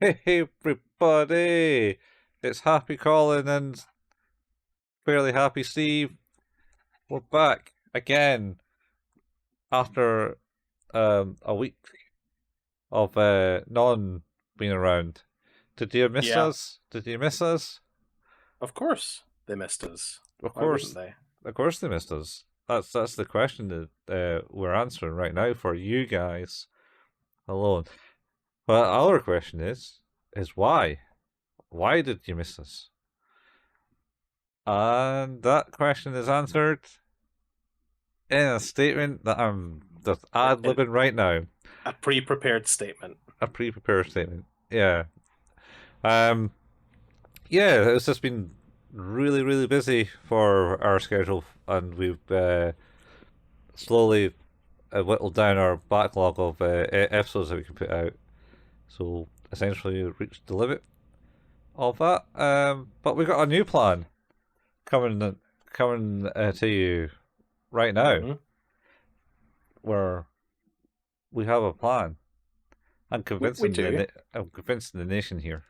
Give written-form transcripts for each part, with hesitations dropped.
Hey everybody! It's Happy Colin and Fairly Happy Steve. We're back again after a week of non being around. Did you miss Yeah, us? Did you miss us? of course they missed us. Of Why wouldn't course, they? of course they missed us. That's the question that we're answering right now for you guys alone. But our question is why? Why did you miss us? And that question is answered in a statement that I'm just ad In libbing right now. a pre-prepared statement. A pre prepared statement. Yeah. Um yeah, it's just been really busy for our schedule and we've slowly whittled down our backlog of episodes that we can put out. So essentially reached the limit of that. But we got a new plan coming to you right now hmm where we have a plan. We do. I'm convincing the nation here.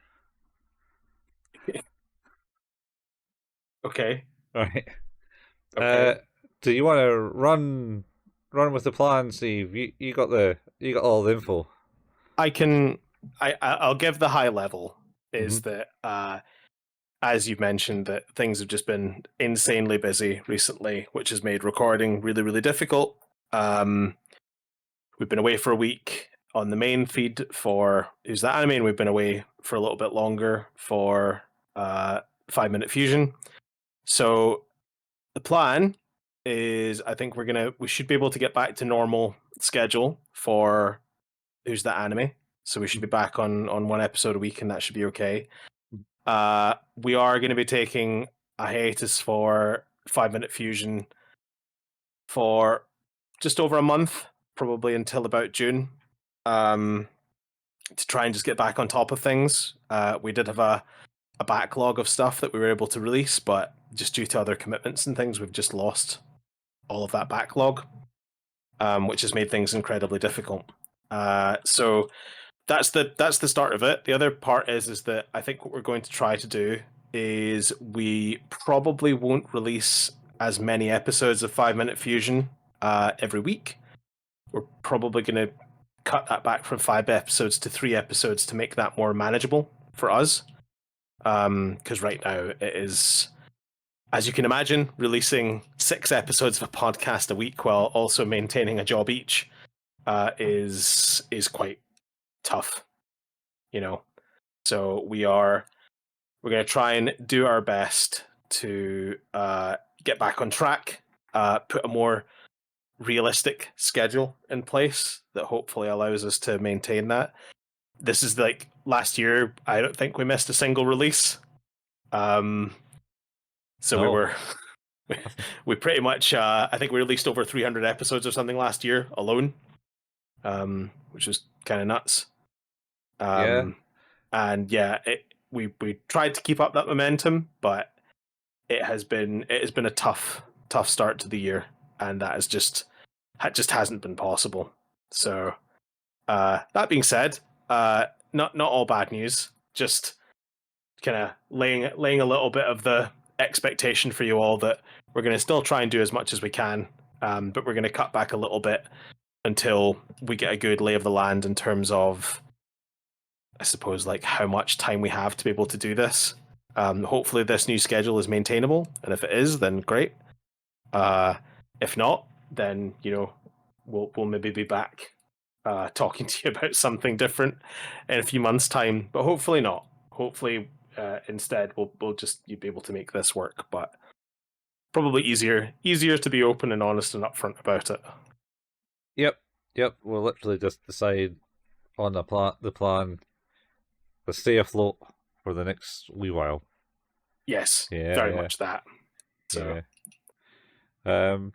Okay. Right. Uh, Okay. do you want to run with the plan, Steve? You got all the info. I can. I'll give the high level. Mm-hmm. Is that as you mentioned that things have just been insanely busy recently, which has made recording really difficult. Um, we've been away for a week on the main feed for Who's That Anime, and we've been away for a little bit longer for 5 Minute Fusion. So the plan is I think we should be able to get back to normal schedule for Who's That Anime. So we should be back on one episode a week and that should be okay. We are going to be taking a hiatus for 5 Minute Fusion for just over a month, probably until about June, um, to try and just get back on top of things. We did have a backlog of stuff that we were able to release, but just due to other commitments and things, we've just lost all of that backlog, which has made things incredibly difficult. So that's the start of it. The other part is that I think what we're going to try to do is we probably won't release as many episodes of 5 Minute Fusion every week. We're probably going to cut that back from 5 episodes to 3 episodes to make that more manageable for us. Because right now it is, as you can imagine, releasing 6 episodes of a podcast a week while also maintaining a job each is quite tough, you know. So we're going to try and do our best to get back on track, put a more realistic schedule in place that hopefully allows us to maintain that. This is like last year. I don't think we missed a single release. Um, so we No. were we pretty much I think we released over 300 episodes or something last year alone, which was kind of nuts. Yeah. Um, and yeah, we tried to keep up that momentum, but it has been a tough start to the year, and that just hasn't been possible. So that being said, not all bad news. Just kind of laying a little bit of the expectation for you all that we're going to still try and do as much as we can, but we're going to cut back a little bit until we get a good lay of the land in terms of, I suppose, like how much time we have to be able to do this. Hopefully, this new schedule is maintainable, and if it is, then great. Uh, if not, then we'll maybe be back talking to you about something different in a few months' time. But hopefully not. Hopefully, instead, we'll just you'll be able to make this work. But probably easier to be open and honest and upfront about it. Yep. Yep. We'll literally just decide on the plan to stay afloat for the next wee while. Yes, Yeah. very Yeah. much that. So Yeah. Um.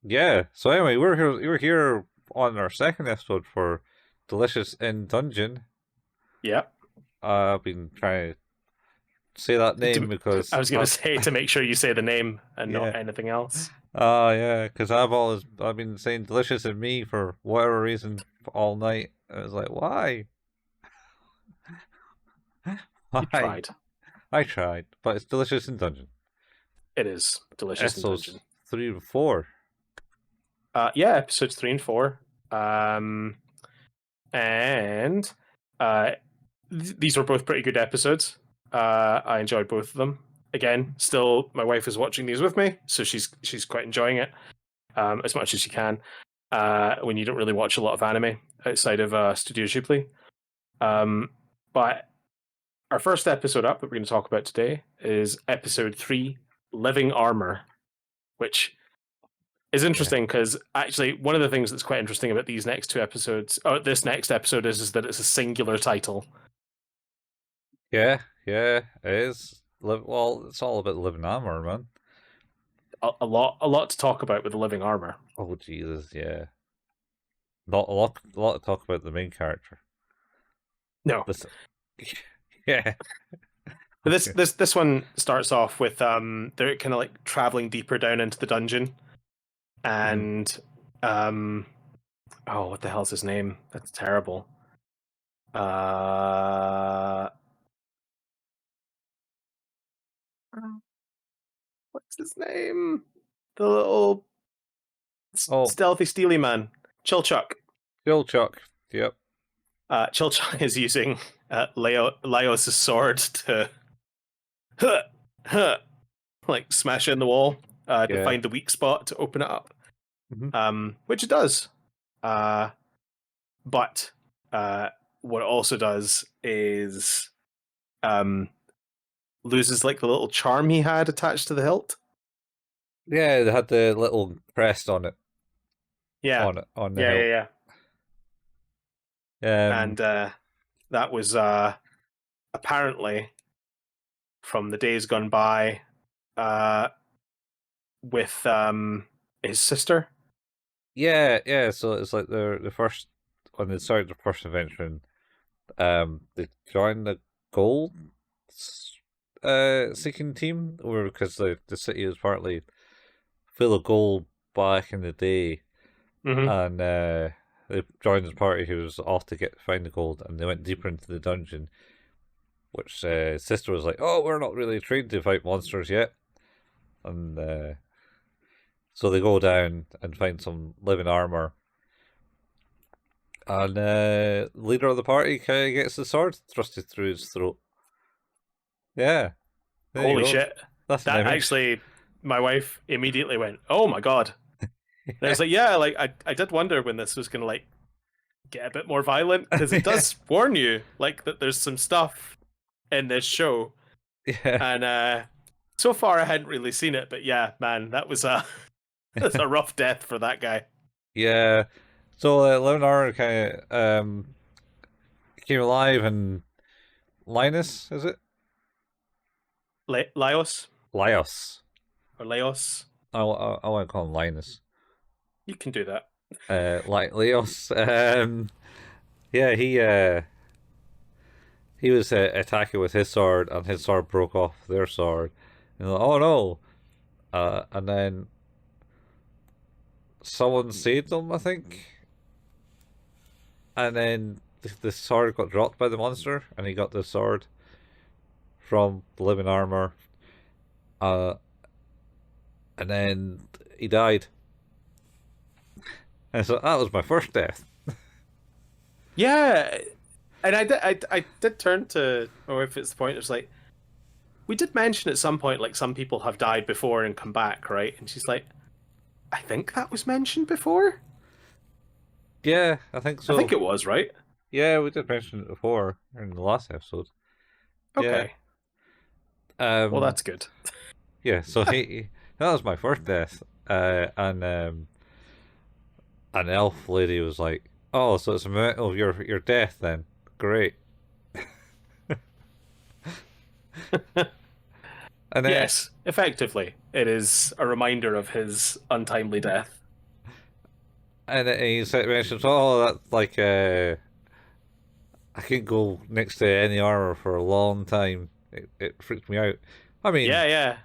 Yeah. So anyway, we're here on our second episode for Delicious in Dungeon. yeah. I've been trying to say that name To, I because was going to say to make sure you say the name and yeah. not anything else. Oh yeah, because I've been saying delicious in me for whatever reason all night. I was like, why? You Why? tried. I tried, but it's delicious in dungeon. It is delicious in Essos dungeon. 3 and 4. Yeah, episodes 3 and 4. Um, and uh, these were both pretty good episodes. I enjoyed both of them. Again, still, my wife is watching these with me, so she's quite enjoying it as much as she can. When you don't really watch a lot of anime outside of Studio Ghibli. Um, but our first episode up that we're going to talk about today is episode 3, Living Armor, which is Yeah, interesting because actually one of the things that's quite interesting about these next two episodes, or this next episode, is that it's a singular title. yeah, it is. Well, it's all about living armor, man. A lot to talk about with the Living Armor. Oh Jesus, yeah. Not a lot to talk about the main character. No, This, yeah, but this okay. this this one starts off with they're kind of like traveling deeper down into the dungeon, Mhm. and um oh, what the hell's his name? That's terrible. Uh, what's his name? The little Oh, stealthy, steely man, Chilchuck. Joel Chuck. Yep. Chilchuck is using Laios' sword to like smash in the wall to Yeah. find the weak spot to open it up, Hmm. which it does. Uh, but what it also does is um, loses like the little charm he had attached to the hilt. Yeah, they had the little crest on it, Yeah, on the yeah, yeah, hilt. yeah. Um, And that was apparently from the days gone by uh, with his sister. yeah. So it's like the first when they started the first adventure. They joined the gold seeking team, or because the city was partly full of gold back in the day, Hmm. and they joined the party who was off to get find the gold, and they went deeper into the dungeon. Which sister was like, "Oh, we're not really trained to fight monsters yet," and so they go down and find some living armor, and leader of the party kind of gets the sword thrusted through his throat. Yeah, there you Holy go. shit! That's an That image. actually, my wife immediately went, "Oh my god!" And I was like, "Yeah, like I did wonder when this was gonna like get a bit more violent because it Yeah, does warn you like that there's some stuff in this show." yeah, And so far I hadn't really seen it, but yeah, man, that was a that's a rough death for that guy. yeah. So Leonardo kind of came alive, and Linus is it? Laos Laios. or Laos, I want to call him Linus. you can do that. Like Leos. Yeah, he was attacking with his sword, and his sword broke off their sword. And like, oh no! And then someone saved him, I think. And then the sword got dropped by the monster, and he got the sword from the living armor. Uh, and then he died. And so that was my first death. Yeah, and I did turn to, or if it's the point, it's like we did mention at some point like some people have died before and come back, right? And she's like, I think that was mentioned before. Yeah, I think I think so. it was, right? Yeah, we did mention it before in the last episode. Yeah. Okay, well Um. that's good. Yeah. So that was my first death. And an elf lady was like, "Oh, so it's a memento of your death then? Great." And then Yes, effectively, it is a reminder of his untimely death. and he said mentions, "Oh, that like I can't go next to any armor for a long time. It freaked me out." I mean, Yeah, yeah.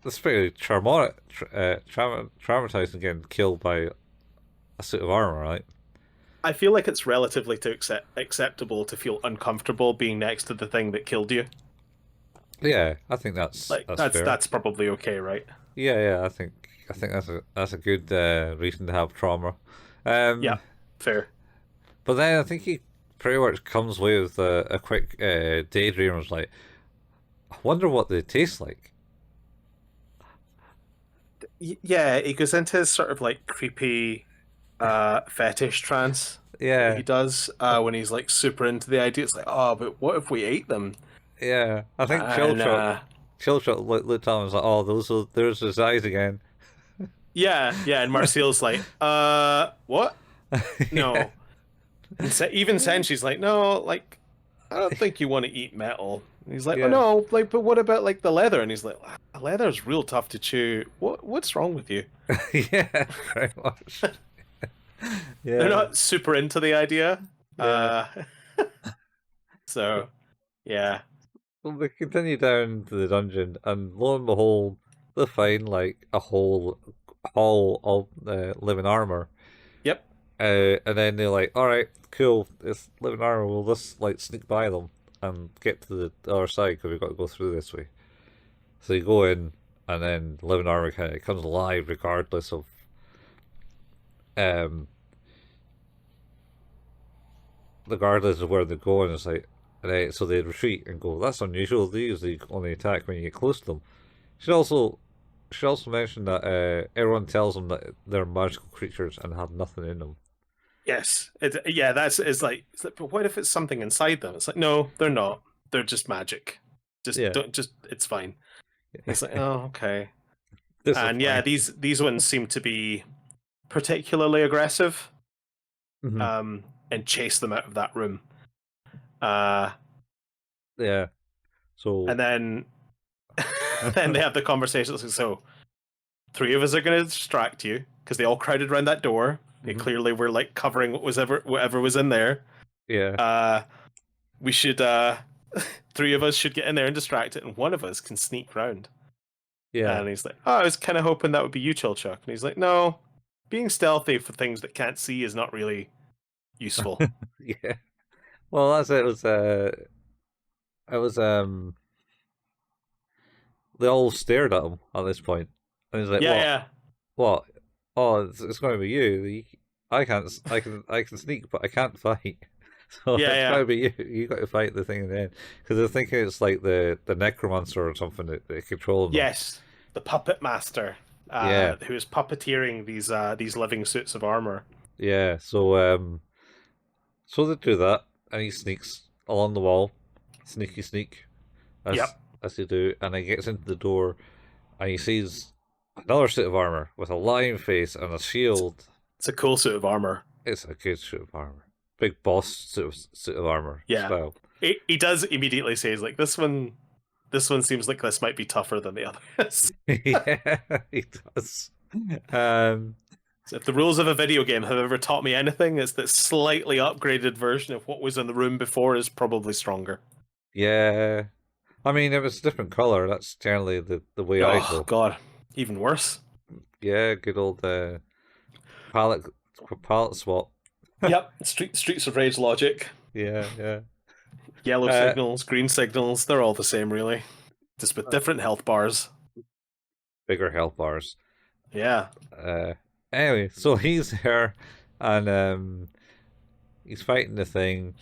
it's pretty traumatizing getting killed by a suit of armor, right? I feel like it's relatively to acceptable to feel uncomfortable being next to the thing that killed you. Yeah, I think that's Like that's that's fair. that's probably okay, right? Yeah, yeah, I think that's a good reason to have trauma. Um, Yeah, fair. but then I think he pretty much comes away with a quick daydream. Was like, I wonder what they taste like. Yeah, he goes into his sort of like creepy fetish trance that he Yeah, does when he's like super into the idea. It's like, oh, but what if we ate them? yeah. I think And Chillshot looked at him and was like, oh, there's his eyes again. yeah, yeah, and Marcial's like, what? Yeah, No. And even Senshi's like, no, like, I don't think you want to eat metal. And he's like, oh yeah, no, like, but what about like the leather? And he's like, leather's real tough to chew. What's wrong with you? yeah, very much. They're Yeah, not super into the idea. yeah. Uh, so yeah, Well, they continue down to the dungeon, and lo and behold, they find like a whole haul of living armor. yep, And then they're like, "All right, cool, it's living armor. We'll just like sneak by them and get to the other side because we've got to go through this way." So you go in, and then living armor kind of comes alive regardless of um regardless of where they're going. It's like, so they retreat and go. That's unusual. They usually only attack when you get close to them. Should also should also mention that everyone tells them that they're magical creatures and have nothing in them. yes, yeah. It's like, but what if it's something inside them? It's like, no, they're not. They're just magic. Just Yeah, don't. Just it's fine. He's like, oh, okay. this is And yeah, fine. these ones seem to be particularly aggressive, Hmm. um, and chase them out of that room. Uh, Yeah. So. and then then they have the conversation. So three of us are going to distract you because they all crowded around that door. They Mhm. clearly were like covering whatever was in there. Yeah. Uh, we should three of us should get in there and distract it, and one of us can sneak round. Yeah. And he's like, "Oh, I was kind of hoping that would be you, Chilchuck." And he's like, "No, being stealthy for things that can't see is not really useful." Yeah. Well, that's it. It was they all stared at him at this point, and he's like, Yeah, "What? yeah, What? Oh, it's going to be you. I can sneak, but I can't fight. So yeah, it's got yeah. to be you. You got to fight the thing in the end because they're thinking it's like the necromancer or something that controlling them. Yes, the puppet master, Yeah, who is puppeteering these living suits of armor. yeah. So they do that, and he sneaks along the wall, sneaky sneak, as Yep, as he do, and he gets into the door, and he sees another suit of armor with a lion face and a it's, shield. it's a cool suit of armor. It's a good suit of armor, big boss suit of armor Yeah, style. he does immediately say, "He's like this one seems like this might be tougher than the others." Yeah, he does. Um, So if the rules of a video game have ever taught me anything, it's that slightly upgraded version of what was in the room before is probably stronger. yeah. I mean, if it's a different color, that's generally the way I Oh go. god, even worse. Yeah, good old palette palette swap. Yep, Streets of Rage logic. Yeah, yeah. Yellow Uh, signals, green signals, they're all the same really. Just with different health bars. bigger health bars. Yeah. Uh, anyway, so he's there, and he's fighting the thing.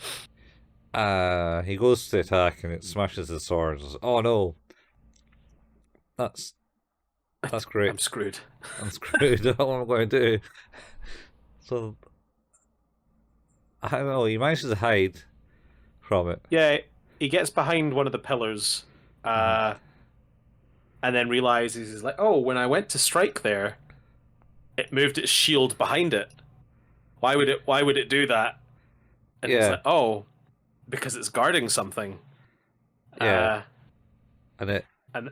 He goes to attack, and it smashes his sword. Oh no, that's that's great. I'm screwed. I'm screwed. I don't know what I'm going to do. So I don't know. He manages to hide from it. Yeah, he gets behind one of the pillars, Mhm. uh, and then realizes he's like, oh, when I went to strike there, it moved its shield behind it. Why would it do that? And he's Yeah, like, oh, because it's guarding something. yeah, Uh, and and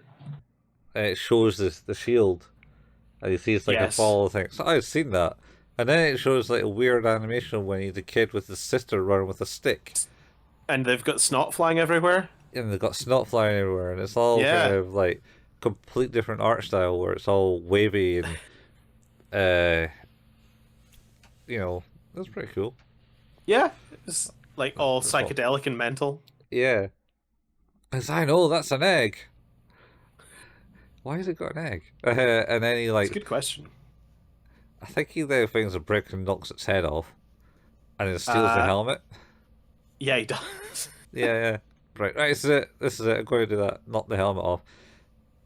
it shows the shield, and you see it's like a yes, ball thing. So I've seen that, and then it shows like a weird animation when he's a kid with his sister running with a stick, and they've got snot flying everywhere. and they've got snot flying everywhere, and it's all kind Yeah, of like complete different art style where it's all wavy and uh, that's pretty cool. Yeah, it's like all That's what. psychedelic and mental. Yeah. As I know, that's an egg. Why has it got an egg? And then he It's a like, good question. I think he then finds a brick and knocks its head off, and then steals the Uh, helmet. yeah, he does. Yeah, yeah. Right, right. This is it. This is it. I'm going to do that. Knock the helmet off,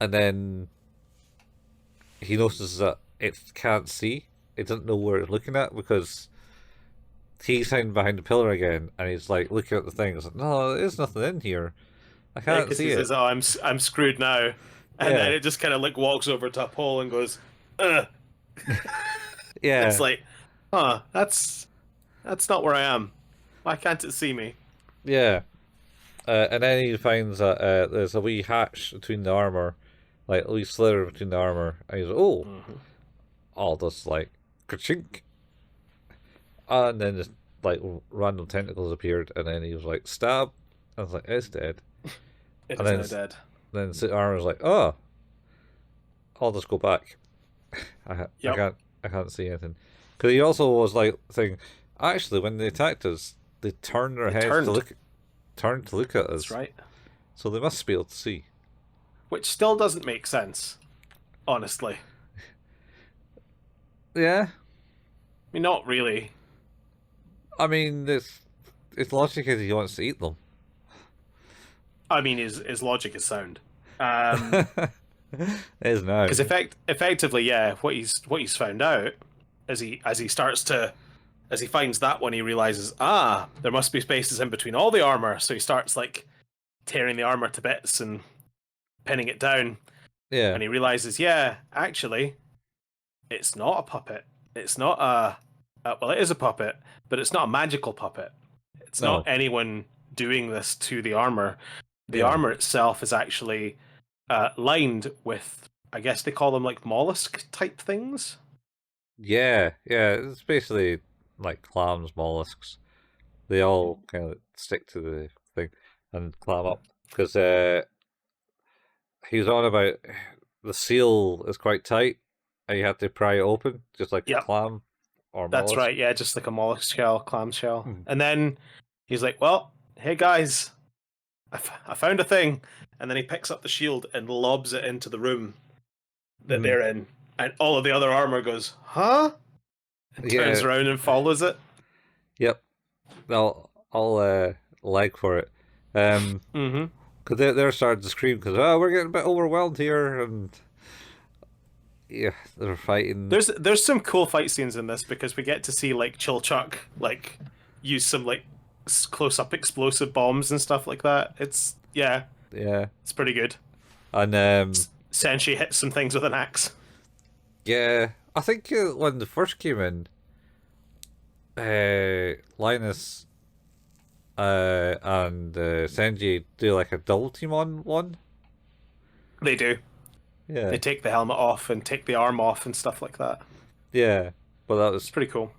and then he notices that it can't see. It doesn't know where it's looking at because he's hiding behind the pillar again, and he's like looking at the thing. It's like, no, there's nothing in here. I Yeah, can't because he see it. says, "Oh, I'm screwed now," and then Yeah, it just kind of like walks over to a pole and goes, "Ugh." It's yeah, like, huh, that's not where I am. Why can't it see me? yeah. And then he finds that there's a wee hatch between the armor, like a wee slither between the armor, and he's like, oh, Hmm. all this like ka-chink. And then just like random tentacles appeared, and then he was like, stab. I was like, it's dead. It And is now dead. then the armor was like, oh, I'll just go back. I Yep, can't see anything. Because he also was like saying, actually, when they attacked us, they turned their it heads to turned. look at That's us. right. So they must be able to see. Which still doesn't make sense, honestly. I Yeah, mean, not really. I mean, it's logic is he wants to eat them. I mean, his logic is sound. It is now. Because effectively, yeah, what he's found out as he starts to as he finds that one, he realizes, there must be spaces in between all the armor. So he starts like tearing the armor to bits and pinning it down, Yeah. and he realizes, yeah, actually, it's not a puppet. It's not well, it is a puppet, but it's not a magical puppet. It's not No. anyone doing this to the armor. The Yeah. armor itself is actually lined with, I guess they call them like mollusk type things. Yeah. Yeah. It's basically like clams, mollusks. They all kind of stick to the thing and clam up because he was on about the seal is quite tight and you have to pry it open just like a Yep, clam or that's mollusk. right. Yeah, just like a mollusk shell, clam shell. Mhm. And then he's like, "Well, hey guys, I found a thing." And then he picks up the shield and lobs it into the room that Mhm. they're in, and all of the other armor goes, "Huh?" and turns Yeah. around and follows it. Yep. I'll leg for it. Mm-hmm. Because they're starting to scream because we're getting a bit overwhelmed here and yeah they're fighting. There's some cool fight scenes in this because we get to see like Chilchuck like use some like close up explosive bombs and stuff like that. It's yeah, Yeah. it's pretty good. And Senshi hits some things with an axe. yeah, I think when they first came in, Linus and Senji do like a double team on one. They do. They Yeah, take the helmet off and take the arm off and stuff like that. yeah, but that It's was pretty cool.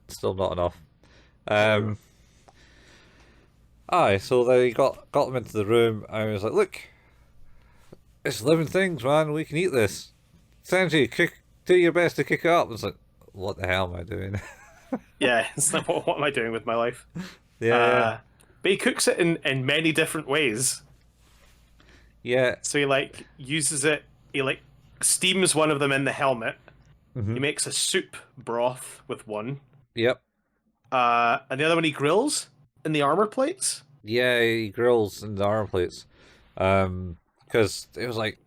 still not enough. No. Um, aye, so they got them into the room. And I was like, look, it's living things, man. We can eat this. Senji, do your best to kick it up. It's like, what the hell am I doing? Yeah, it's like what am I doing with my life? Yeah, yeah, Uh, but he cooks it in many different ways. yeah. So he like uses it. He like steams one of them in the helmet. Hmm. He makes a soup broth with one. Yep. And the other one he grills in the armor plates. Yeah, he grills in the armor plates. Because it was like,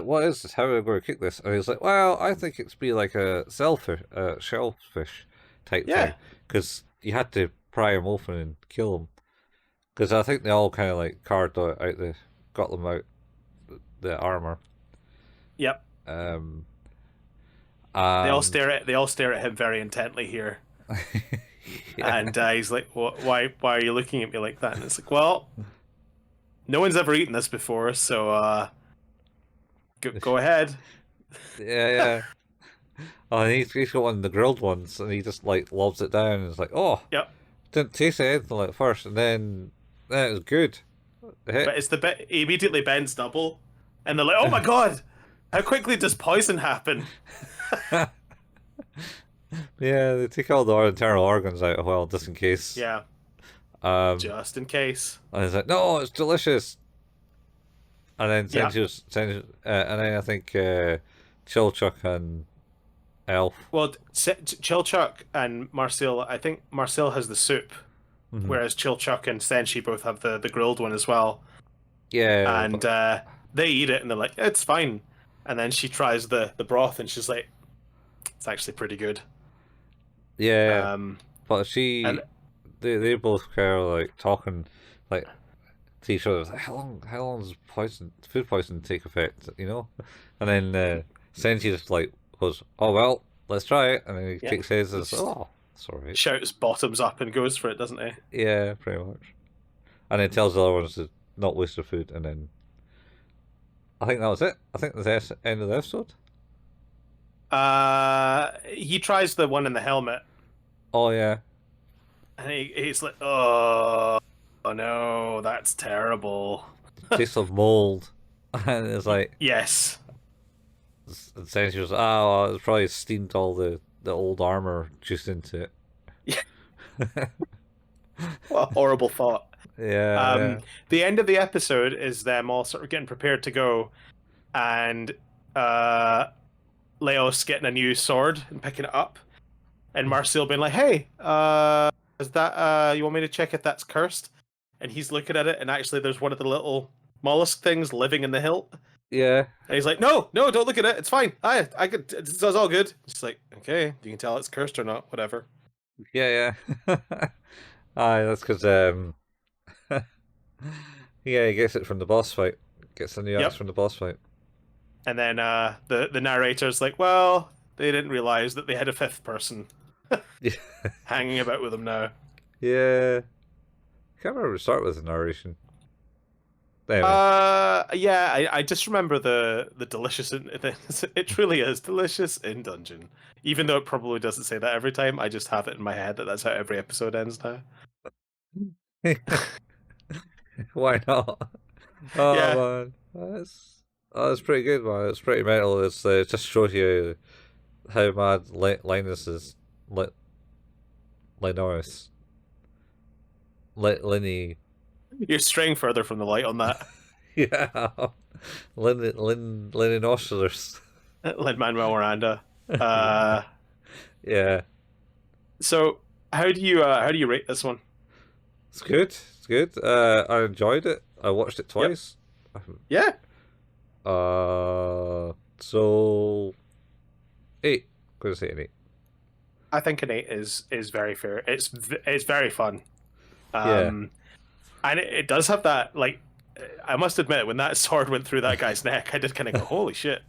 what is this? How are we going to cook this? And he was like, well, I think it's be like a shellfish type thing. Yeah. Because you had to pry them open and kill them. Because I think they all kind of like carved got them out the armor. Yep. Um, They and all stare at him very intently here. yeah, And he's like, why are you looking at me like that? And it's like, well, no one's ever eaten this before, so go ahead. yeah, yeah. Oh, and he's got one of the grilled ones, and he just like lobs it down, and it's like, oh, Yep. didn't taste anything like first, and then it was good. Hit. But it's the bit he immediately bends double, and they're like, "Oh my god, how quickly does poison happen?" Yeah, they take all the internal organs out as well, just in case. Yeah, Um, just in case. and he's like, no, it's delicious. And then Yeah. And then I think Chilchuck and Elf. Well, Chilchuck and Marcel, I think Marcel has the soup, Hmm. whereas Chilchuck and Senshi both have the grilled one as well. Yeah, And they eat it and they're like, it's fine. And then she tries the broth and she's like, it's actually pretty good. yeah, Um, but and they both kind of like talking like to each other. Like, how long does food poison take effect? You know, and then Senji just like goes, oh well, let's try it, and then he yeah, takes his he and says, just oh, it's alright. shouts bottoms up and goes for it, doesn't he? Yeah, pretty much. And then tells the other ones to not waste their food, and then I think that was it. I think that's the end of the episode. He tries the one in the helmet Oh yeah, and he's like, oh no, that's terrible. taste of mold, and it's like Yes. essentially was oh, it's probably steamed all the old armor juice into it. Yeah, what a horrible thought. Yeah, Um, yeah, the end of the episode is them all sort of getting prepared to go, and uh, Leos getting a new sword and picking it up, and Marcel being like, "Hey, is that you want me to check if that's cursed?" And he's looking at it, and actually, there's one of the little mollusk things living in the hilt, yeah, and he's like, "No, no, don't look at it. It's fine. I could. It's all good." It's like, okay, you can tell it's cursed or not, whatever. yeah, yeah. Aye, that's because yeah, he gets it from the boss fight. Gets the new axe Yep. from the boss fight. And then the narrator's like, "Well, they didn't realize that they had a fifth person Yeah, hanging about with them now." yeah. Can't remember to start with the narration. Anyway, Yeah, I just remember the delicious. It truly is delicious in dungeon, even though it probably doesn't say that every time. I just have it in my head that that's how every episode ends now. why not? Oh Yeah, man, that's pretty good, man. It's pretty mental. It just shows you how mad Linus is. Li- Linus, Linny, you're straying further from the light on that, yeah, Lininosaurus. Lin Manuel Miranda. Uh, Yeah, so how do you rate this one? it's good. It's good. I enjoyed it. I watched it Yep. twice. Yeah, So 8. Gonna say an 8. I think an eight is very fair. It's very fun. Yeah. Um, and it does have that like I must admit when that sword went through that guy's neck, I did kind of go, "Holy shit!"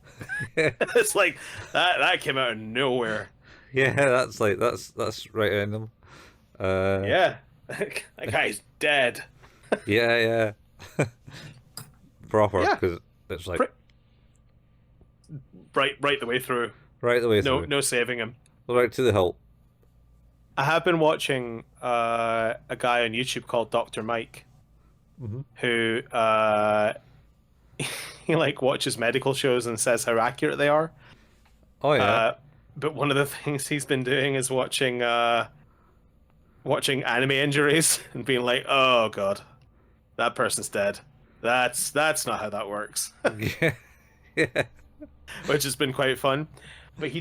Yeah, It's like that came out of nowhere. yeah, that's right in them. Uh, Yeah, that guy's dead. yeah, yeah, proper Yeah, because it's like pri- right the way through. right the way No, through, no saving him. right to the hilt. I have been watching a guy on YouTube called Dr. Mike Hmm. who he like watches medical shows and says how accurate they are. Oh yeah, Uh, but one of the things he's been doing is watching anime injuries and being like, "Oh god, that person's dead." That's not how that works, yeah, yeah, which has been quite fun. But he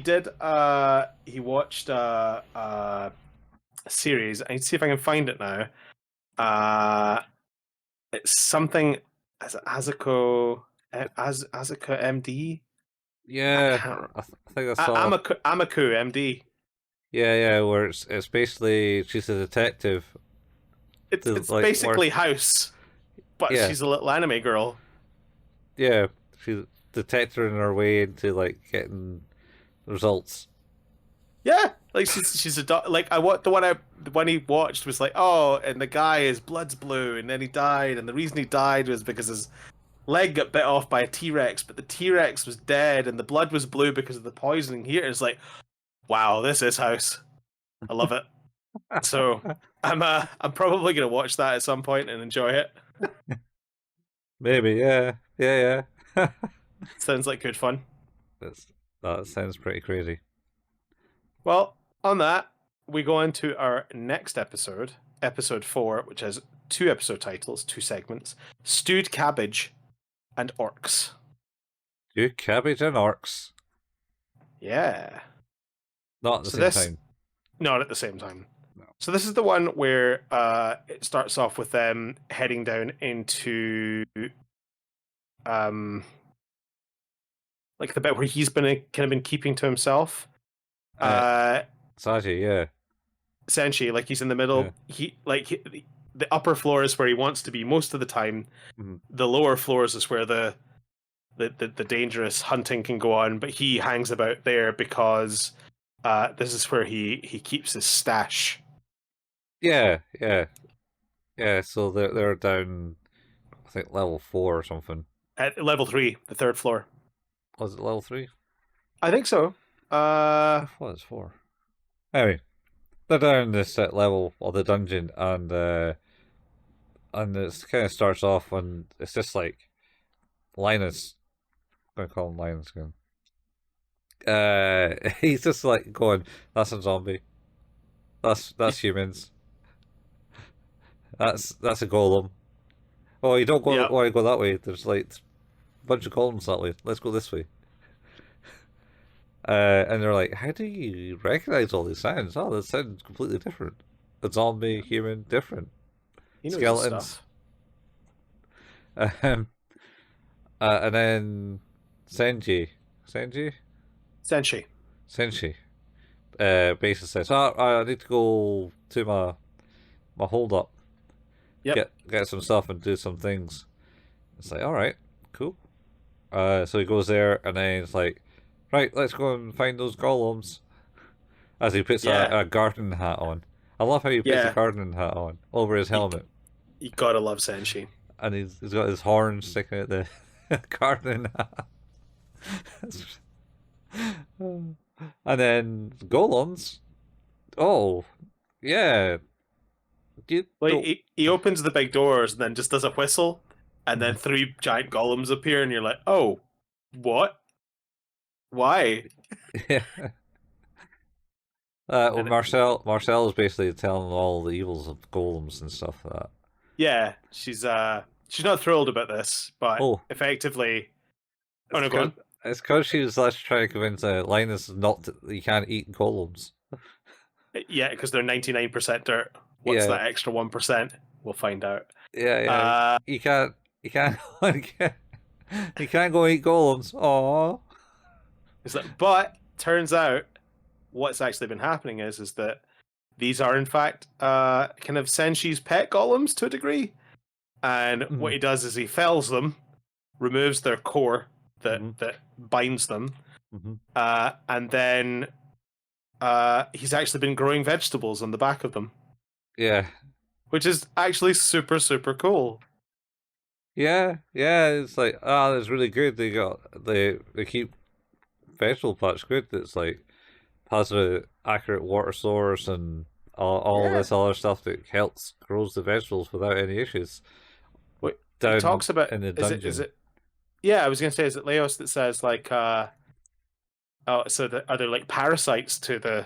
watched a series. I need to see if I can find it now. It's something as Azuko Azuka MD. I yeah. can't remember. I think I saw. Amaku MD. Yeah, yeah. Where it's basically she's a detective to It's like work. basically House, but Yeah, she's a little anime girl. yeah. She's detecting her way into like getting results. Yeah, like she's a like I what the one he watched was like, oh, and the guy his blood's blue and then he died and the reason he died was because his leg got bit off by a T-Rex, but the T-Rex was dead and the blood was blue because of the poisoning here. It's like, wow, this is House. I love it. So I'm probably gonna watch that at some point and enjoy it. Maybe, yeah, yeah, yeah. Sounds like good fun. That's, that sounds pretty crazy. Well, On that, we go into our next episode, episode 4, which has 2 episode titles, 2 segments: Stewed Cabbage and Orcs. You cabbage and orcs. Yeah. Not at the So same this, time. not at the same time. No. So this is the one where it starts off with them heading down into like the bit where he's been keeping to himself. Saji, yeah. Senshi, like he's in the Yeah. middle. The upper floor is where he wants to be most of the time. Mhm. The lower floors is where the dangerous hunting can go on, but he hangs about there because this is where he keeps his stash. Yeah, yeah. Yeah, so they're down, I think, level 4 or something. At level 3, the 3rd floor. Was it level 3? I think so. I thought it was 4. Anyway, they're down this level of the dungeon, and it kind of starts off, and it's just like Linus. I'm gonna call him Linus again. He's just like going, "That's a zombie. That's humans. That's a golem. Oh, you don't Yeah, want to go that way. There's like a bunch of golems that way. Let's go this way." And they're like, "How do you recognize all these sounds? Oh, that sounds completely different. A zombie, human, different. he knows his Skeletons." stuff. Um, and then Senshi, Senshi. basically says, "Oh, I need to go to my hold up, Yep. get some stuff and do some things." It's like, all right, cool. So he goes there, and then it's like, right, let's go and find those golems. As he puts Yeah. a gardening hat on. I love how he puts a Yeah. gardening hat on over his helmet, You gotta love Senshi. and he's got his horn sticking out the gardening hat. And then golems. Oh, yeah. You Like don't. he opens the big doors and then just does a whistle, and then 3 giant golems appear, and you're like, oh, what? Why? Yeah. Well, And Marcel is basically telling all the evils of golems and stuff like that. yeah, she's not thrilled about this, but Oh, effectively, oh it's no, go because on. she was actually trying to convince Linus not to, you can't eat golems. Yeah, because they're 99% dirt. What's Yeah, that extra 1%? We'll find out. yeah. You can't, you can't, you can't go eat golems. Aww. But turns out what's actually been happening is that these are in fact kind of Senshi's pet golems to a degree. And what he does is he fells them, removes their core that binds them, and then he's actually been growing vegetables on the back of them, Yeah. which is actually super, super cool. Yeah, it's like, that's really good. They keep vegetable plots good. It's like has a accurate water source and all Yeah. this other stuff that helps grows the vegetables without any issues. What he Down talks about in the is dungeon. it yeah, I was gonna say, is it Leos that says like oh, so are there like parasites to the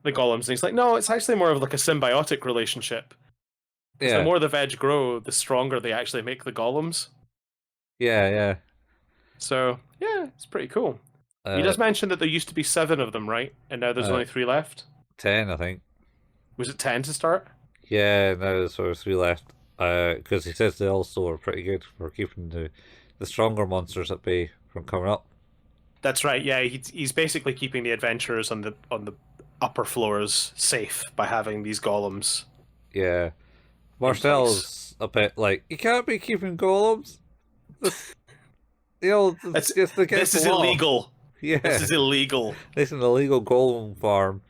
golems? And he's like, no, it's actually more of like a symbiotic relationship. Because the Yeah, more the veg grow, the stronger they actually make the golems. yeah. So yeah, it's pretty cool. He Uh, does mention that there used to be 7 of them, right? And now there's uh, only 3 left. 10, I think. Was it 10 to start? Yeah, now there's sort of 3 left. Because he says they also are pretty good for keeping the stronger monsters at bay from coming up. That's right. Yeah, he's basically keeping the adventurers on the upper floors safe by having these golems Yeah. in place. Marcel's a bit like, you can't be keeping golems. It's against This is the law. illegal. Yeah. This is illegal. This is an illegal golem farm.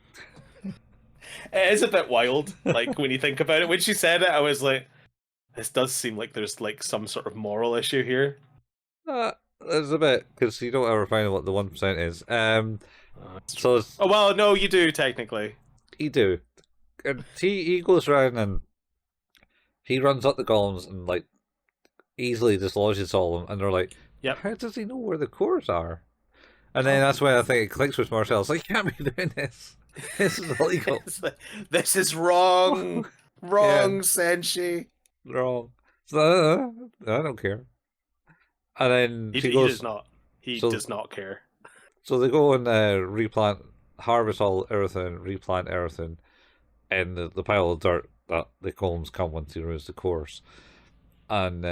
It is a bit wild, like when you think about it. When she said it, I was like, this does seem like there's like some sort of moral issue here. There's a bit, because you don't ever find out what the 1% is. So Oh well, no, you do technically. he do. And he goes around and he runs up the golems and like easily dislodges all of them, and they're like, Yep. how does he know where the cores are? And then that's when I think it clicks with Marcel. It's like, you can't be doing this. This is illegal. It's like, this is wrong. Yeah, Wrong, Senshi. wrong. So I don't care. And then she He does goes. not. He So does not care. so they go and replant, harvest all everything, replant everything, in the pile of dirt that the columns come once he ruins the course. And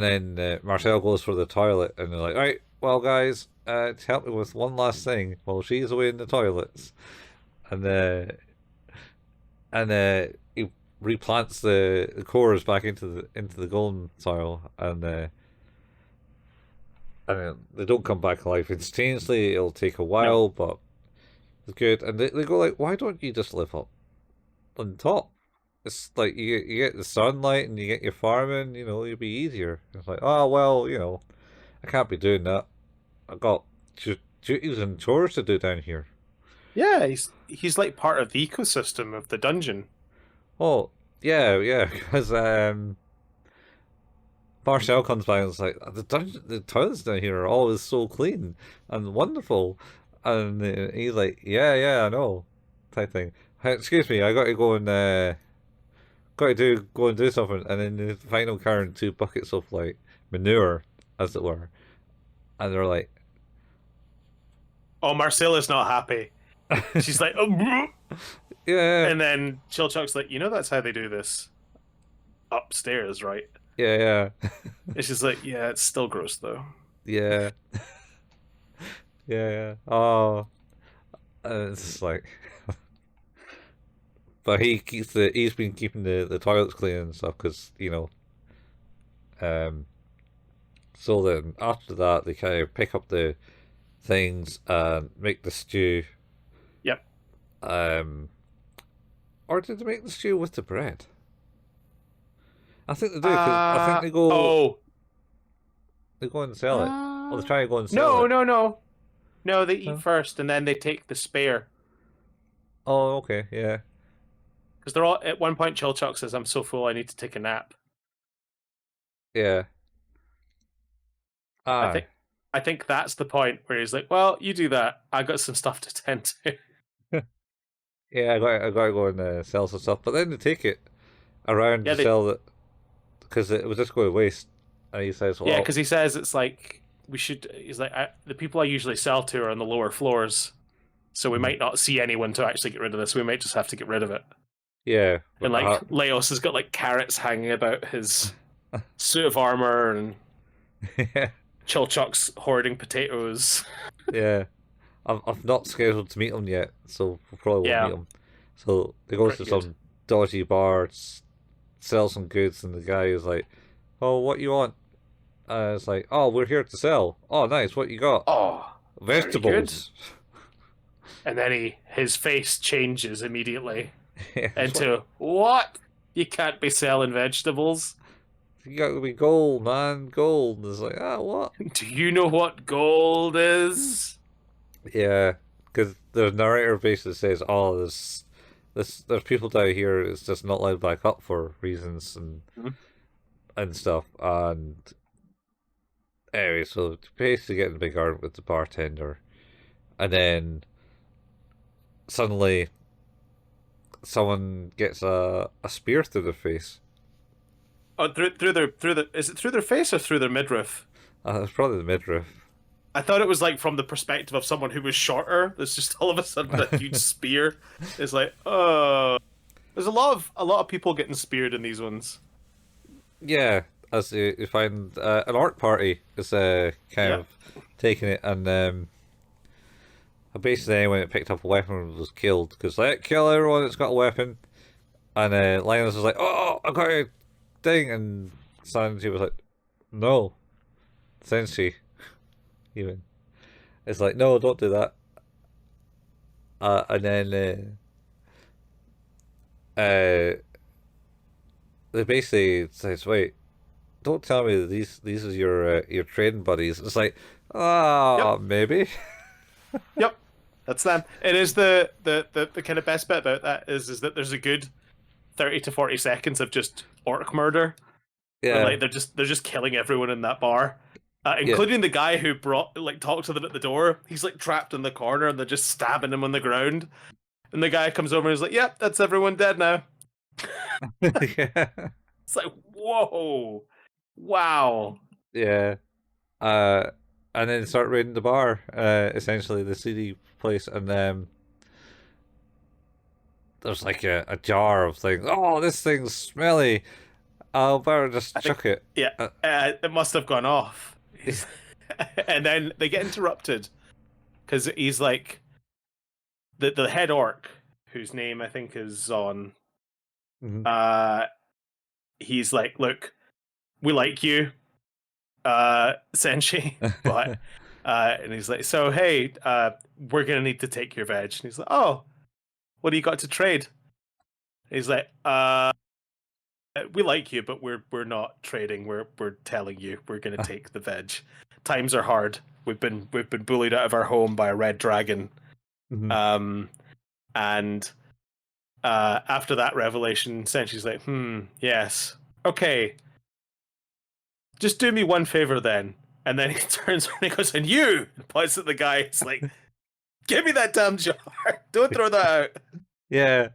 then Marcel goes for the toilet, and they're like, "Right, well, guys, to help me with one last thing while she's away in the toilets." And he replants the cores back into the golden soil, and they don't come back alive instantaneously. It'll take a No. while, but it's good. And they go like, "Why don't you just live up on top? It's like you get the sunlight and you get your farming. You know, it'll be easier." It's like, "Oh well, you know, I can't be doing that. I got duties and chores to do down here." Yeah, he's like part of the ecosystem of the dungeon. Oh, yeah, yeah, because Marcel comes by and is like, the toilets down here are always so clean and wonderful, and he's like, yeah, yeah, I know, type thing. Hey, excuse me, I got to go and go and do something, and then the final carrying two buckets of like manure, as it were, and they're like, Oh, Marcella's not happy. She's like, oh, yeah, and then Chilchuck's like, that's how they do this upstairs, right? yeah, yeah, It's just like, yeah, it's still gross though. yeah, yeah, yeah. Oh, and it's just like. But he's been keeping the toilets clean and stuff because um. So then after that they kind of pick up the things and make the stew. Yep. Um, or did they make the stew with the bread? I think they do because I think Uh oh. they go and sell it. Or they try to go and sell No, it. no, no. No, they eat Huh? first and then they take the spare. Oh, okay, yeah, Because they're all at one point Chilchuck says, I'm so full I need to take a nap. yeah. I Aye. think I think that's the point where he's like, well, you do that. I got some stuff to tend to. Yeah, I got to go and sell some stuff, but then they take it around Yeah, to sell it because it was just going to waste. And he says, "Well, because he says it's like we should. He's like the people I usually sell to are on the lower floors, so we mm, might not see anyone to actually get rid of this. We might just have to get rid of it. yeah, And but like Leos has got like carrots hanging about his suit of armor, and yeah, Chilchuck's hoarding potatoes. yeah." I've not scheduled to meet him yet, so we probably won't meet Yeah, him. So they go to pretty good. some dodgy bar, sell some goods, and the guy is like, "Oh, what you want?" It's like, "Oh, we're here to sell." "Oh, nice. What you got?" Oh, very good. "Vegetables." And then his face changes immediately Yeah, it's what into what? You can't be selling vegetables. you got to be gold, man, gold. And it's like, what? Do you know what gold is? Yeah, because the narrator basically says, "Oh, there's people down here. It's just not allowed back up for reasons and stuff." And anyway, so basically getting a big argument with the bartender, and then suddenly someone gets a spear through their face. Oh, through their is it through their face or through their midriff? It's probably the midriff. I thought it was like from the perspective of someone who was shorter. There's just all of a sudden a huge spear. It's like, oh, there's a lot of people getting speared in these ones. Yeah, as you find an art party is kind Yeah. of taking it, and basically anyone that picked up a weapon was killed because like kill everyone that's got a weapon. And Linus was like, "Oh, I got a thing," and Sanji was like, "No, Senshi." Even it's like, "No, don't do that." And then they basically says, "Wait, don't tell me that these are your trading buddies." It's like, Yep. maybe. Yep. That's them. It is the kind of best bit about that is that there's a good 30 to 40 seconds of just orc murder where Yeah, like they're just killing everyone in that bar. Yeah. including the guy who brought like talked to them at the door. He's like trapped in the corner, and they're just stabbing him on the ground. And the guy comes over and is like, "Yep, that's everyone dead now." Yeah. It's like, whoa, wow. Yeah. Uh, and then start raiding the bar, essentially the CD place, and there's like a jar of things. Oh, this thing's smelly. I'll better just I think, chuck it. yeah, Uh, it must have gone off. And then they get interrupted because he's like the head orc, whose name I think is Zon. mhm. Uh, he's like, look, we like you, Senshi, but and he's like, so hey, we're gonna need to take your veg. And he's like, oh, what do you got to trade? And he's like, we like you, but we're not trading. We're telling you we're gonna take the veg. Times are hard. We've been bullied out of our home by a red dragon. Mhm. Um, and after that revelation, Senshi's like, yes, okay, just do me one favor then. And then he turns around and he goes, and you points at the guy. It's like, give me that damn jar. Don't throw that out. Yeah.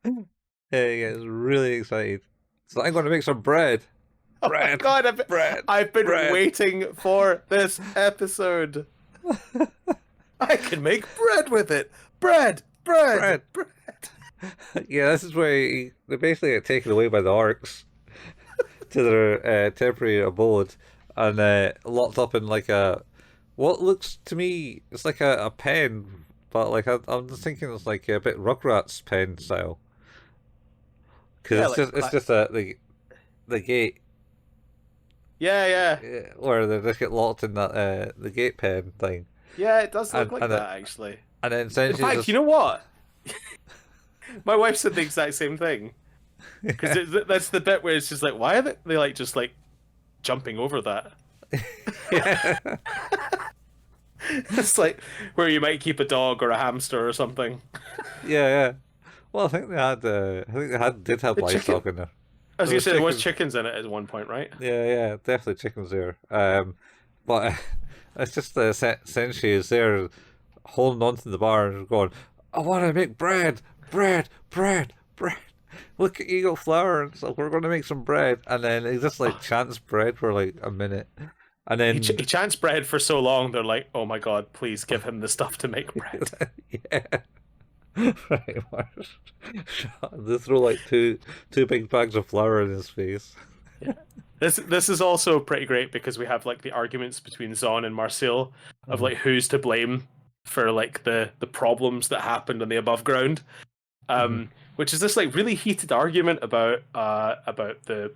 Yeah, he gets really excited. So I'm going to make some bread. Oh my Bread. god, Bread. I've been Bread. waiting for this episode. I can make bread with it. Bread, bread, Bread. bread. Yeah, this is where they basically get taken away by the orcs to their temporary abode and locked up in like a what looks to me it's like a pen, but like I'm just thinking it's like a bit Rugrats pen style because Yeah, it's just the gate yeah, yeah, where they just get locked in that the gate pen thing, yeah. It does look and like and that actually. then In essentially fact, you just know what? My wife said the exact same thing because that's the bit where it's just like, why are they like just like jumping over that? yeah. It's like where you might keep a dog or a hamster or something. Yeah, yeah. Well, I think they had did have The livestock chicken. in there. I was There gonna was say there was chickens. chickens in it at one point, right? Yeah, yeah, definitely chickens there. But it's just the Senshi is there holding on to the bar and going, "I want to make bread, bread, bread, bread. Look at Eagle Flour and stuff. We're going to make some bread." And then he just like Oh, chants bread for like a minute, and he then chants bread for so long. They're like, oh my god, please give him the stuff to make bread. yeah, right. They throw like two big bags of flour in his face. Yeah. This is also pretty great because we have like the arguments between Zon and Marcel of Mhm, like who's to blame for like the problems that happened on the above ground. mhm, Which is this like really heated argument about the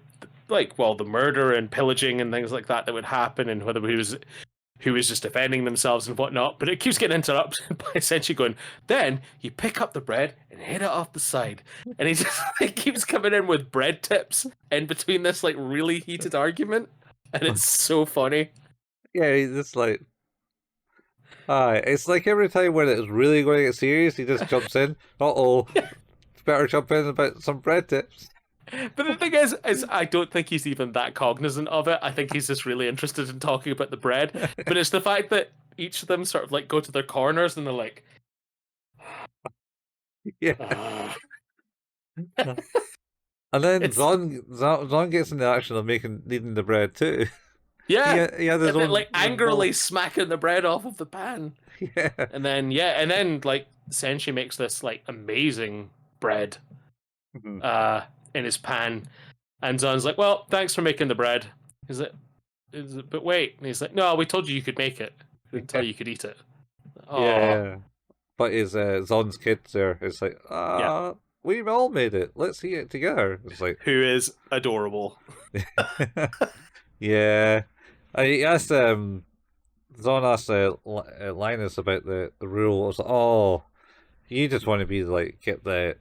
like well the murder and pillaging and things like that would happen and whether who was just defending themselves and whatnot. But it keeps getting interrupted by essentially going, then you pick up the bread and hit it off the side. And he just like keeps coming in with bread tips in between this like really heated argument. And it's so funny. Yeah, he's just like, it's like every time when it's really going to get serious, he just jumps in. Uh-oh, better jump in about some bread tips. But the thing is I don't think he's even that cognizant of it. I think he's just really interested in talking about the bread. But it's the fact that each of them sort of like go to their corners and they're like, Yeah. "Ugh." And then It's Zon gets in the action of needing the bread too. yeah, He had his and then own like bowl. angrily smacking the bread off of the pan. Yeah. And then yeah, and then like Senshi makes this like amazing bread Mhm. uh in his pan, and Zon's like, "Well, thanks for making the bread." He's like, "But wait," and he's like, "No, we told you you could make it. We didn't tell Yeah. you you could eat it." Yeah, Oh, yeah. But his Zon's kids there, it's like, yeah, we've all made it. Let's eat it together. It's like, who is adorable. yeah. I asked Zon asked Linus about the rule. I was like, oh, you just want to be like get the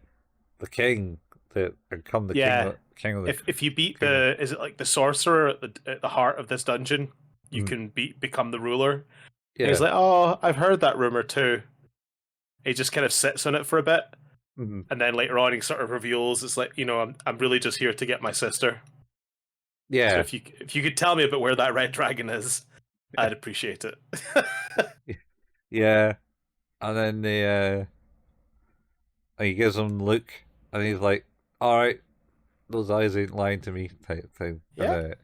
king that and become the Yeah, king of the if you beat king. the is it like the sorcerer at the heart of this dungeon, you Mm, can become the ruler. And he's yeah. like, "Oh, I've heard that rumor too." He just kind of sits on it for a bit, Mm, and then later on, he sort of reveals, "It's like I'm really just here to get my sister. So yeah. if you could tell me about where that red dragon is." I'd appreciate it. Yeah, and then he gives him the look, and he's like, "All right, those eyes ain't lying to me," type thing, and Yeah.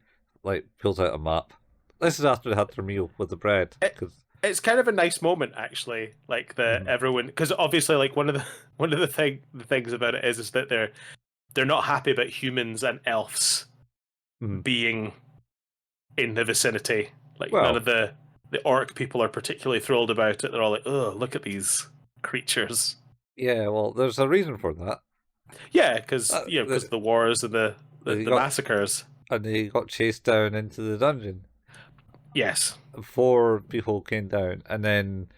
like pulls out a map. This is after they had their meal with the bread, It, because it's kind of a nice moment actually, like the everyone, because obviously like one of the the things about it is that they're not happy about humans and elves being in the vicinity. Like none well, of the orc people are particularly thrilled about it. They're all like, "Oh, look at these creatures." yeah, well, there's a reason for that. Yeah, because because They, of the wars and they the got massacres. and they got chased down into the dungeon. Yes, 4 people came down, and then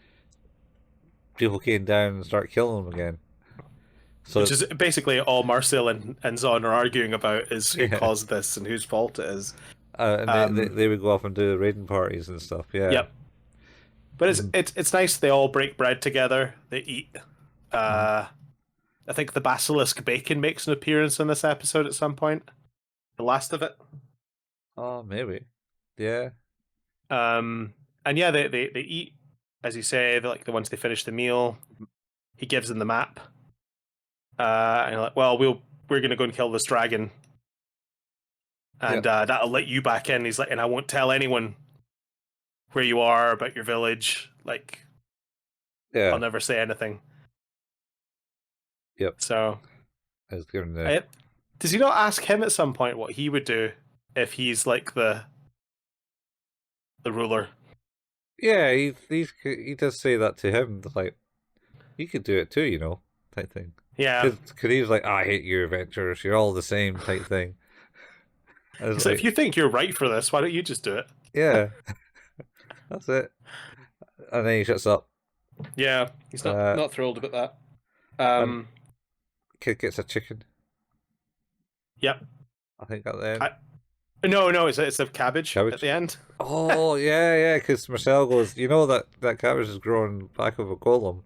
people came down and start killing them again. which So is basically all Marcel and Zon are arguing about is who yeah, caused this and whose fault it is. and Um, they would go off and do raiding parties and stuff. Yeah. yep, but Mm-hmm. it's nice they all break bread together. They eat. Mm-hmm. Uh, I think the basilisk bacon makes an appearance in this episode at some point. The last of it. Oh, maybe. Yeah. Um, and yeah, they eat, as you say, like the once they finish the meal, he gives them the map. And you're like, well, we're gonna go and kill this dragon, Yeah. and that'll let you back in. He's like, and I won't tell anyone where you are about your village. Like, I'll Yeah. never say anything. Yep. So, I was given the. I, does he not ask him at some point what he would do if he's like the ruler? Yeah, he does say that to him. Like, you could do it too, type thing. Yeah, Because he was like, I hate you, adventurers. You're all the same, type thing. I was he's like, if like, you think you're right for this, why don't you just do it? yeah, that's it. And then he shuts up. Yeah, he's Uh, not thrilled about that. and Um, kid gets a chicken. yep. I think at the end. I, no, it's a cabbage at Cabbage. the end. Oh yeah. Because Marcel goes, that cabbage is growing back of a golem.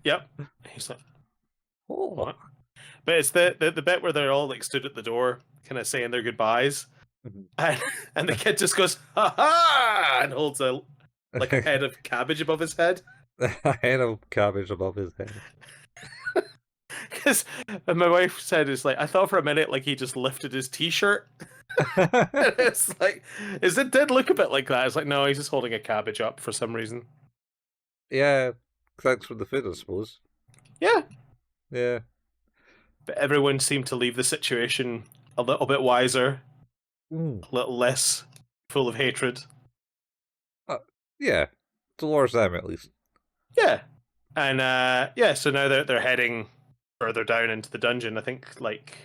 Yep. He's like, Oh. what? But it's the bit where they're all like stood at the door, kind of saying their goodbyes, and the kid just goes ha ha and holds a like a head of cabbage above his head. A head of cabbage above his head. Because my wife said it's like I thought for a minute like he just lifted his t-shirt. It's like it did look a bit like that. It's like no, he's just holding a cabbage up for some reason. Yeah, thanks for the food, I suppose. Yeah, Yeah. but everyone seemed to leave the situation a little bit wiser, Mm. a little less full of hatred. Uh, yeah. Towards them, at least. Yeah, and yeah, so now they're heading further down into the dungeon. I think like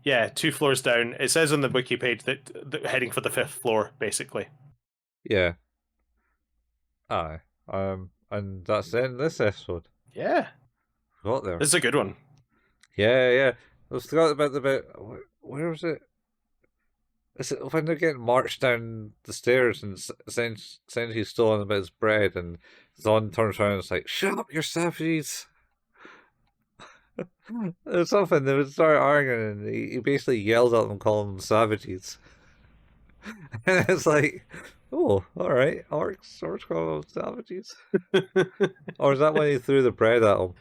yeah, 2 floors down. It says on the wiki page that they're heading for the 5th floor, basically. Yeah. Aye. And that's the end of this episode. Yeah, Got there. this is a good one. Yeah. I was forgot about where was it? Is it when they're getting marched down the stairs and Senshi's still on about his bread and Zon turns around and is like, "Shut up, you savages!" There's something they would start arguing and he basically yells at them, calling them savages. And it's like, oh, all right, orcs call them savages. Or is that when he threw the bread at him?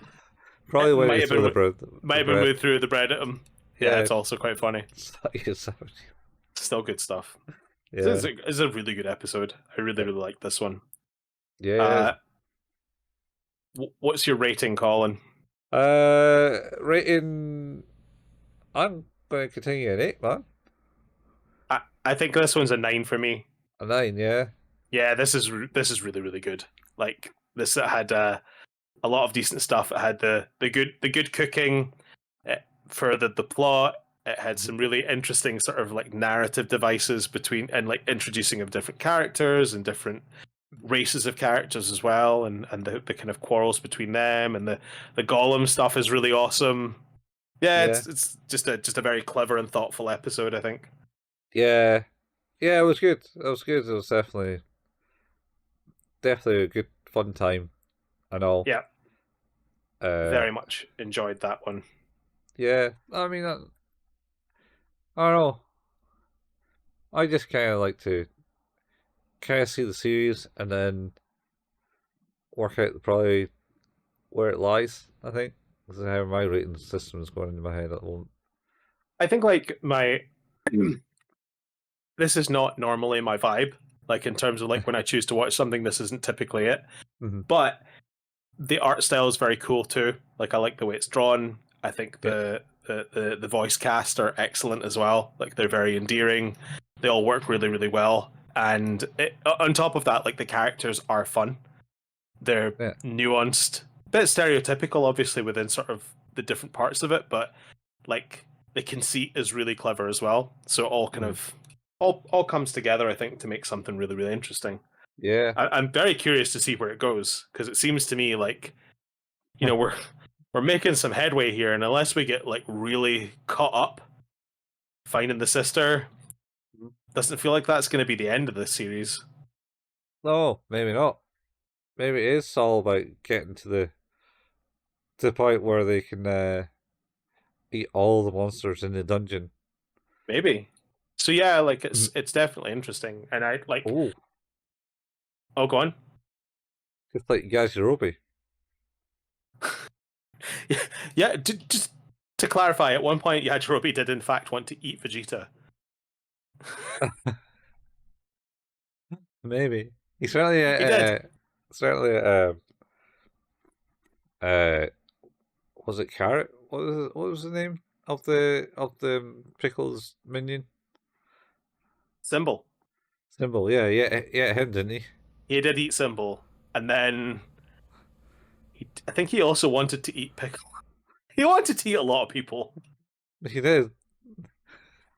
Probably It when might he have threw been the might have been bread. moved through the bread at him. Yeah, Yeah, it's also quite funny. you savage. Still good stuff. Yeah, This is a really good episode. I really really like this one. yeah. Uh, what's your rating, Colin? Rating. I'm going to continue at 8, man. I think this one's a 9 for me. A 9, yeah. Yeah, this is really really good. Like this had a lot of decent stuff. It had the good cooking for the plot. It had some really interesting sort of like narrative devices between and like introducing of different characters and different races of characters as well, and the kind of quarrels between them and the golem stuff is really awesome. Yeah, Yeah, it's just a very clever and thoughtful episode, I think. yeah. Yeah, it was good. It was good. It was definitely a good fun time and all. Yeah, Uh, very much enjoyed that one. yeah, I mean, I don't know. I just kind of like to kind of see the series and then work out probably where it lies. I think this is how my rating system is going into my head at the moment. I think like my this is not normally my vibe. Like in terms of like when I choose to watch something, this isn't typically it. Mm-hmm. But the art style is very cool too. Like I like the way it's drawn. I think Yeah, the voice cast are excellent as well. Like they're very endearing. They all work really really well. And on top of that, like the characters are fun. They're yeah. nuanced, bit stereotypical, obviously within sort of the different parts of it, but like the conceit is really clever as well. So it all kind Mm-hmm. of all comes together, I think, to make something really really interesting. Yeah. I'm very curious to see where it goes because it seems to me like we're making some headway here, and unless we get like really caught up finding the sister, doesn't feel like that's going to be the end of this series. No, maybe not. Maybe it is all about getting to the point where they can eat all the monsters in the dungeon. Maybe. So yeah, like Mhm. it's definitely interesting, and I like. Oh, Oh, go on. just like Yajirobe. Yeah, yeah. Just to clarify, at one point, Yajirobe did in fact want to eat Vegeta. Maybe he certainly He did. certainly uh was it Carrot? What was the name of the Pickles minion? Symbol. Symbol. Yeah, yeah, yeah. Him, didn't he? He did eat Symbol, and then I think he also wanted to eat Pickle. He wanted to eat a lot of people. He did.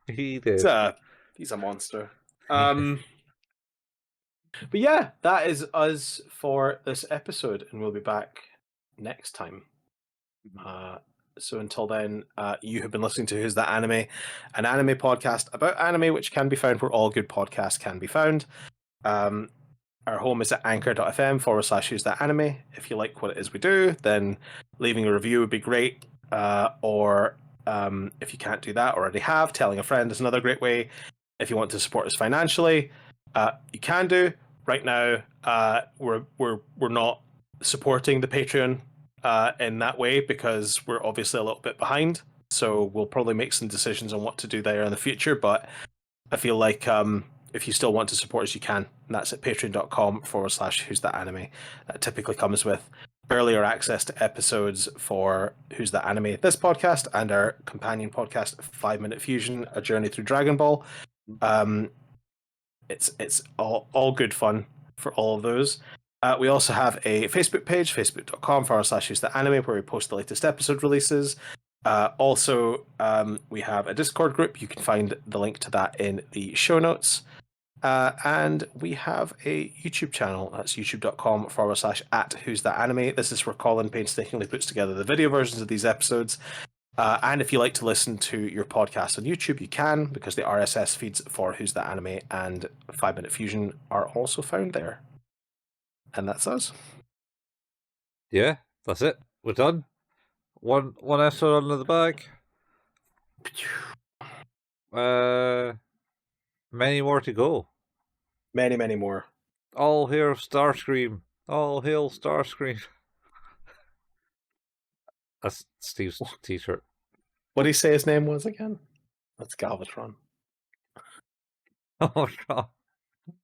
He He's did. a he's a monster. But yeah, that is us for this episode, and we'll be back next time. Uh, so until then, you have been listening to Who's That Anime, an anime podcast about anime, which can be found where all good podcasts can be found. Um, our home is at anchor.fm/. Who's That Anime. If you like what it is we do, then leaving a review would be great. Or if you can't do that, already have, telling a friend is another great way. If you want to support us financially, you can do. Right now, we're not supporting the Patreon in that way because we're obviously a little bit behind. So we'll probably make some decisions on what to do there in the future. But I feel like if you still want to support us, you can. And that's at patreon.com/. Who's That Anime. That typically comes with earlier access to episodes for Who's That Anime, this podcast, and our companion podcast, 5 Minute Fusion, A Journey Through Dragon Ball. Um, it's all good fun for all of those. We also have a Facebook page, facebook.com/. Who's That Anime, where we post the latest episode releases. Also, we have a Discord group. You can find the link to that in the show notes. And we have a YouTube channel. That's youtube.com/. Who's That Anime. This is where Colin painstakingly puts together the video versions of these episodes. And if you like to listen to your podcast on YouTube, you can, because the RSS feeds for Who's That Anime and 5 Minute Fusion are also found there. And that's us. Yeah, that's it. We're done. One episode under the bag. Many more to go. Many, many more. All hail Starscream. All hail Starscream. That's Steve's t-shirt. What did he say his name was again? That's Galvatron. Oh god.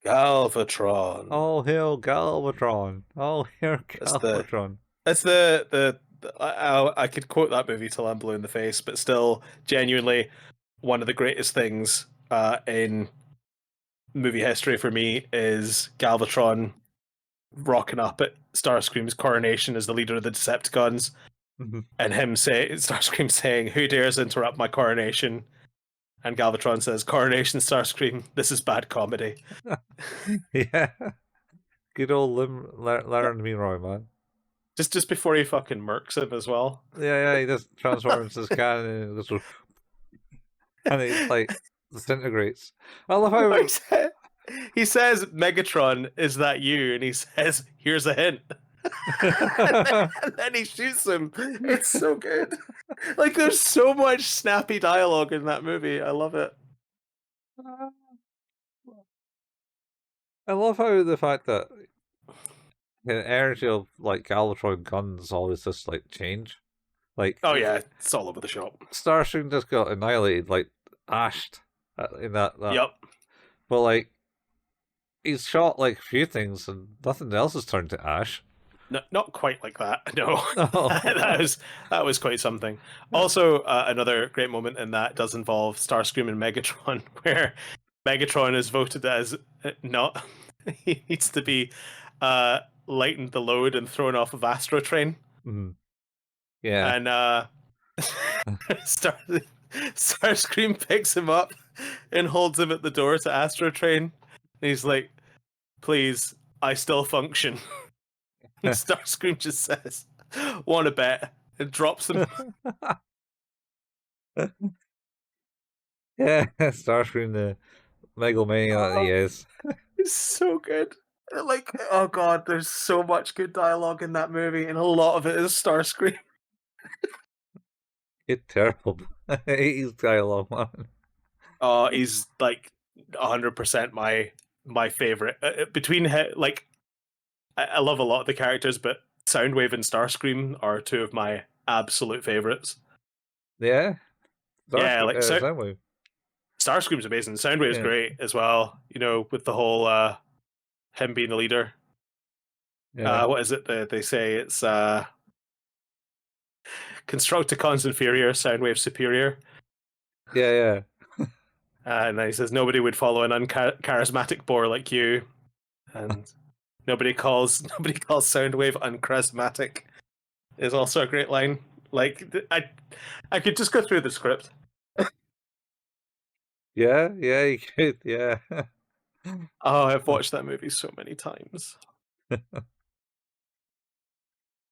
Galvatron. All hail Galvatron. All hail That's the Galvatron. That's I could quote that movie till I'm blue in the face, but still, genuinely, one of the greatest things in movie history for me is Galvatron rocking up at Starscream's coronation as the leader of the Decepticons, and him say Starscream saying, "Who dares interrupt my coronation?" And Galvatron says, "Coronation, Starscream. This is bad comedy." Yeah. Good old Lauren Leroy, man. Just before he fucking murks him as well. Yeah, he just transforms his cannon and it goes, and it like disintegrates. I love how He says, "Megatron, is that you?" And he says, "Here's a hint." And then he shoots him. It's so good. Like there's so much snappy dialogue in that movie. I love it. I love how the fact that the energy of like Galvatron guns always just like change. Like Oh yeah, it's all over the shop. Starscream just got annihilated, like ashed in that. Yep. But like he's shot like a few things and nothing else has turned to ash. No, not quite like that. No, Oh, that was quite something. Also, another great moment in that does involve Starscream and Megatron, where Megatron is voted as not. He needs to be lightened the load and thrown off of Astro Train, mm, yeah. and Star Starscream picks him up and holds him at the door to Astro Train. And he's like, "Please, I still function." And Starscream just says, "Want a bet?" and drops him. Yeah, Starscream, the megalomania that he Oh, is. it's so good. Like, oh god, there's so much good dialogue in that movie, and a lot of it is Starscream. It's terrible. He's dialogue, man. Oh, he's like 100% my favorite. Between like, I love a lot of the characters, but Soundwave and Starscream are two of my absolute favorites. Yeah, Yeah, like Soundwave. Starscream's amazing. Soundwave's Yeah, great as well. You know, with the whole him being the leader. yeah, What is it that they say? It's Constructicons inferior, Soundwave superior. yeah, And then he says nobody would follow an uncharismatic bore like you, and nobody calls Soundwave uncharismatic. Is also a great line. Like I could just go through the script. yeah. You could, yeah, Oh, I've watched that movie so many times. My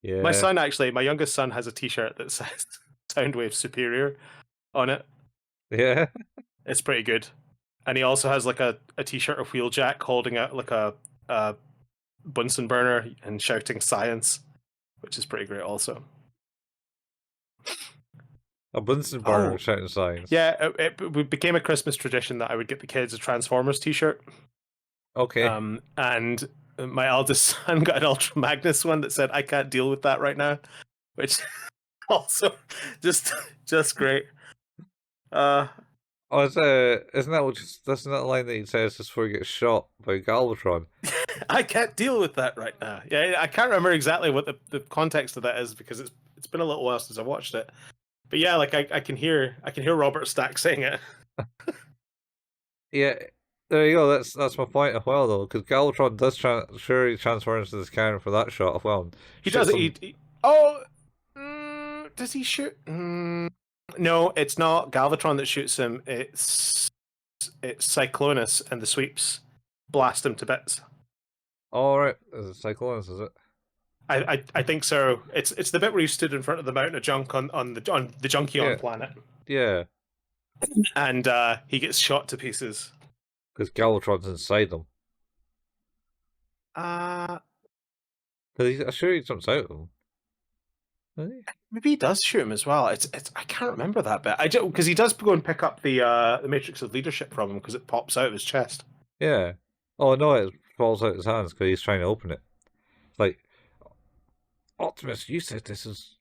yeah, son actually, my youngest son has a T-shirt that says Soundwave superior on it. yeah. It's pretty good. And he also has like a T-shirt of Wheeljack holding out like a Bunsen burner and shouting science, which is pretty great also. A Bunsen burner Oh, shouting signs. yeah, it became a Christmas tradition that I would get the kids a Transformers T-shirt. Okay. And my eldest son got an Ultra Magnus one that said, "I can't deal with that right now," which also just just great. Uh, Oh, isn't that what that's not the line that he says just before he gets shot by Galvatron? I can't deal with that right now. Yeah, I can't remember exactly what the context of that is because it's been a little while since I watched it. But yeah, like I can hear Robert Stack saying it. Yeah, there you go. That's my point as well, though, because Galvatron does surely transfer into this cannon for that shot as well. He does Shoots it. him. Oh, does he shoot? No, it's not Galvatron that shoots him. It's Cyclonus and the sweeps blast him to bits. All right, is it Cyclonus? Is it? I think so. It's the bit where he stood in front of the mountain of junk on the Junkion Yeah, planet, yeah, and he gets shot to pieces. because Galvatron's inside him. Uh I'm sure he jumps out of him. Does he? maybe he does shoot him as well. It's I can't remember that bit. I because he does go and pick up the Matrix of Leadership from him because it pops out of his chest. Yeah. Oh no, it falls out of his hands because he's trying to open it. Like Optimus, you said this is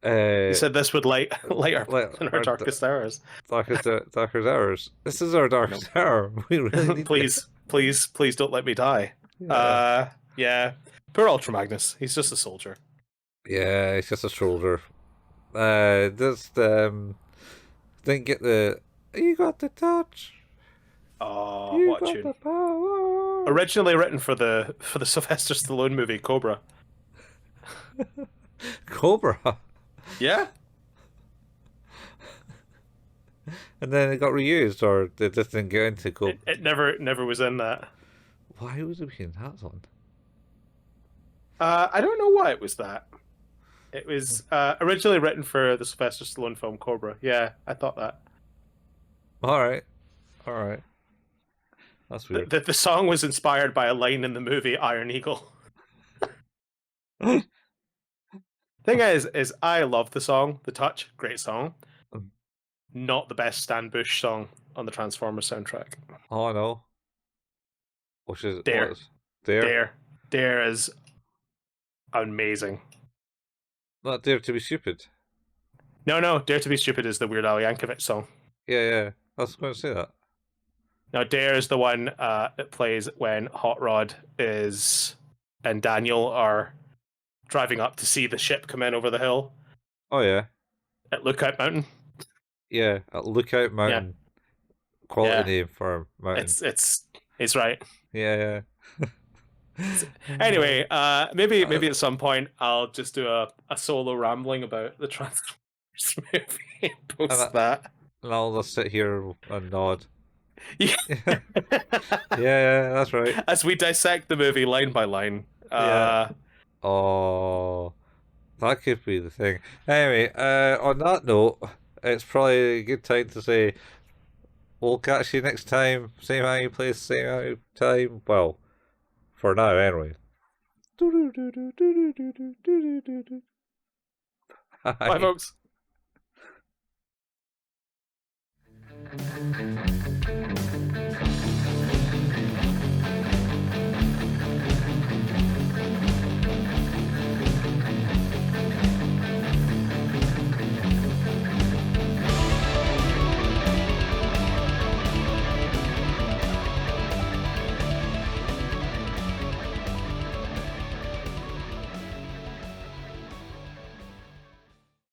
He uh said this would light our like in our our darkest hours. darkest hours. This is our darkest hour. We really need this. Please don't let me die. Yeah. Yeah. Poor Ultra Magnus. He's just a soldier. Yeah, it's just a shoulder. Just didn't get the. You got the touch. Oh, You what a got tune! the power. Originally written for the Sylvester Stallone movie Cobra. Cobra, Yeah, and then it got reused, or they just didn't get into Cobra. it never was in that. Why was it being that one? I don't know why it was that. It was originally written for the Sylvester Stallone film Cobra. Yeah, I thought that. All right. That's weird. The song was inspired by a line in the movie Iron Eagle. Thing is I love the song, The Touch, great song. Not the best Stan Bush song on the Transformers soundtrack. Oh, I know. Which is what Dare, is Dare? Dare is amazing. Not Dare to be Stupid. No, Dare to be Stupid is the Weird Al Yankovic song. Yeah, yeah. I was going to say that. Now, Dare is the one that plays when Hot Rod is and Daniel are driving up to see the ship come in over the hill Oh yeah, at Lookout Mountain. yeah. Lookout Yeah, Mountain. Quality yeah, name for a mountain. it's right. Yeah, yeah. Anyway, maybe Uh, at some point I'll just do a solo rambling about the Transformers movie and and, post that. and I'll just sit here and nod. Yeah. Yeah, yeah, that's right. As we dissect the movie line by line. Yeah. Oh, that could be the thing. Anyway, on that note, it's probably a good time to say we'll catch you next time. Same how you place, same how you time. Well, for now, anyway. Bye, Bye. folks.